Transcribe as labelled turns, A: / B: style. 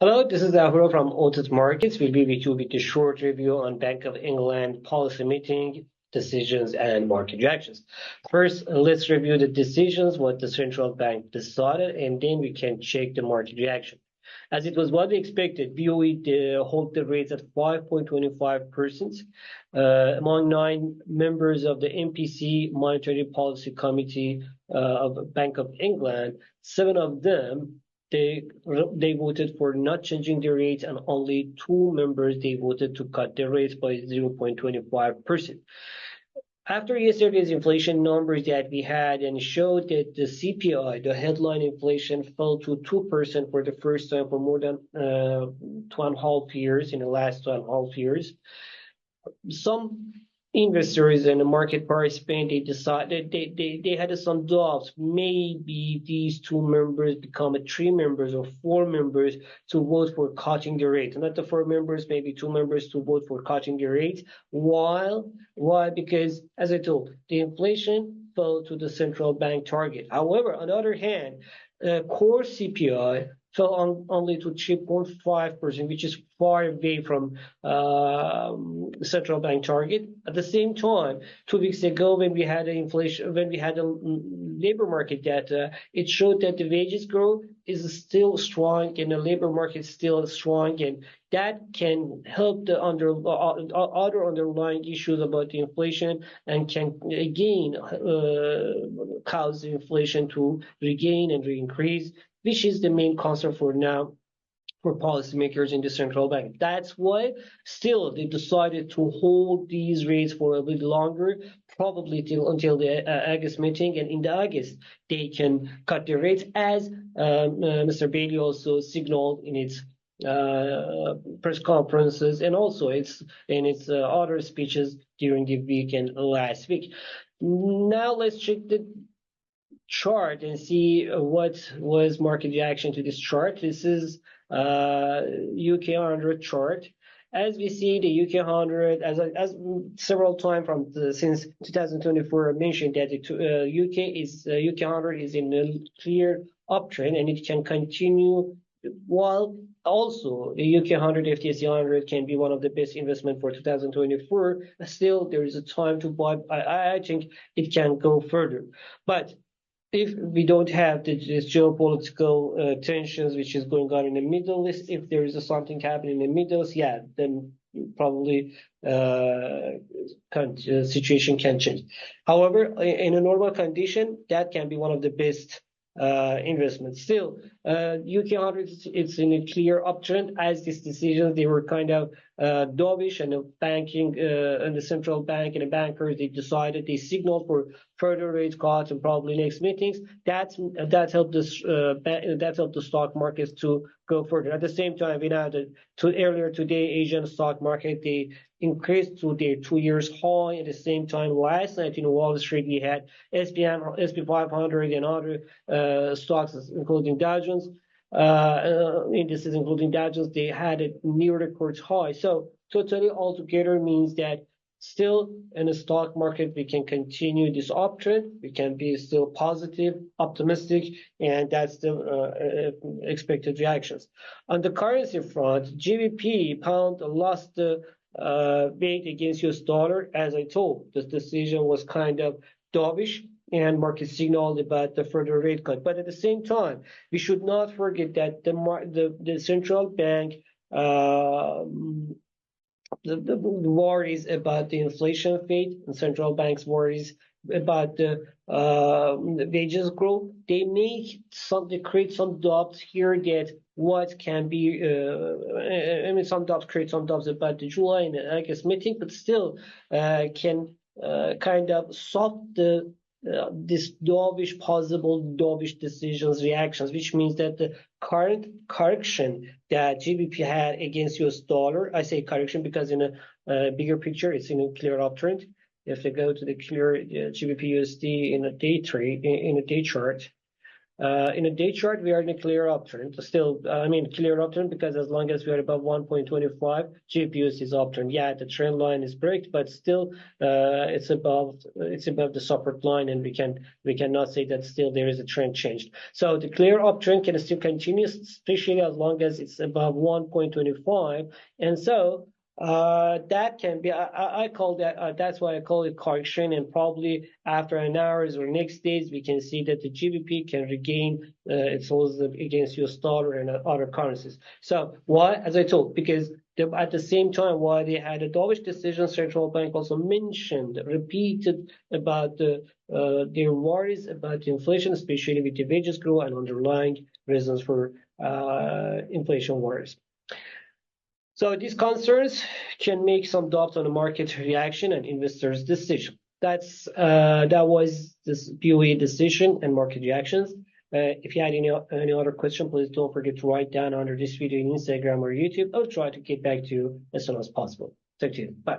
A: Hello, this is Ahura from Otis Markets. We'll be with you with a short review on Bank of England policy meeting decisions and market reactions. First, let's review the decisions, what the central bank decided, and then we can check the market reaction. As it was what we expected, BOE hold the rates at 5.25%. Among 9 members of the MPC Monetary Policy Committee of Bank of England, 7 of them they voted for not changing the rates, and only 2 members they voted to cut the rates by 0.25%. After yesterday's inflation numbers that we had and showed that the CPI, the headline inflation, fell to 2% for the first time for more than 2.5 years, in the last 2.5 years, some investors and the market participants, they decided they had some doubts. Maybe these 2 members become 3 members or 4 members to vote for cutting the rate. Not the 4 members, maybe 2 members to vote for cutting the rate. Why? Because, as I told, the inflation fell to the central bank target. However, on the other hand, core CPI fell only to 3.5%, which is far away from central bank target. At the same time, 2 weeks ago, when we had a labor market data, it showed that the wages growth is still strong and the labor market is still strong, and that can help the other underlying issues about the inflation and can again cause the inflation to regain and increase, which is the main concern for now for policymakers in the central bank. That's why still they decided to hold these rates for a bit longer, probably until the August meeting. And in the August, they can cut the rates, as Mr. Bailey also signaled in its press conferences and also in its other speeches during the weekend last week. Now let's check the chart and see what was market reaction to this chart. This is UK 100 chart. As we see, the UK 100, as several times since 2024, I mentioned that the UK 100 is in a clear uptrend and it can continue. While also the UK 100 FTSE 100 can be one of the best investment for 2024, still there is a time to buy. I think it can go further, but if we don't have this geopolitical tensions which is going on in the Middle East, if there is something happening in the Middle East, then probably situation can change. However, in a normal condition, that can be one of the best investments. Still, UK 100 it's in a clear uptrend, as these decisions they were kind of dovish, and the banking and the central bank and the bankers they signaled for further rate cuts and probably next meetings. That helped the stock markets to go further. At the same time, we know that earlier today, Asian stock market they increased to their 2 year high. At the same time, last night in Wall Street we had SP 500 and other stocks, including Dow Jones. Indices including Dow Jones, they had a new record high. So totally altogether means that still in the stock market we can continue this uptrend. We can be still positive, optimistic, and that's the expected reactions. On the currency front, GBP pound lost the weight against US dollar. As I told, this decision was kind of dovish and market signaled about the further rate cut. But at the same time, we should not forget that the central bank the worries about the inflation rate and central banks worries about the wages growth. They create some doubts here that what can be. Some doubts create some doubts about the July and the August meeting, but still can kind of solve this possible dovish decisions reactions, which means that the current correction that GBP had against US dollar, I say correction because in a bigger picture it's in a clear uptrend. If they go to the clear GBP USD in a day chart, In a day chart, we are in a clear uptrend. Still, clear uptrend because as long as we are above 1.25, GPUs is uptrend. Yeah, the trend line is break, but still, it's above the support line, and we cannot say that still there is a trend change. So the clear uptrend can still continue, especially as long as it's above 1.25, and so that can be, I call that, that's why I call it correction, and probably after an hours or next days we can see that the GBP can regain its holds against US dollar and other currencies. So why? As I told, because at the same time, while they had a dovish decision, central bank also repeated about their worries about inflation, especially with the wages growth and underlying reasons for inflation worries. So these concerns can make some doubts on the market reaction and investors' decision. That was this POE decision and market reactions. If you had any other question, please don't forget to write down under this video in Instagram or YouTube. I'll try to get back to you as soon as possible. Talk to you. Bye.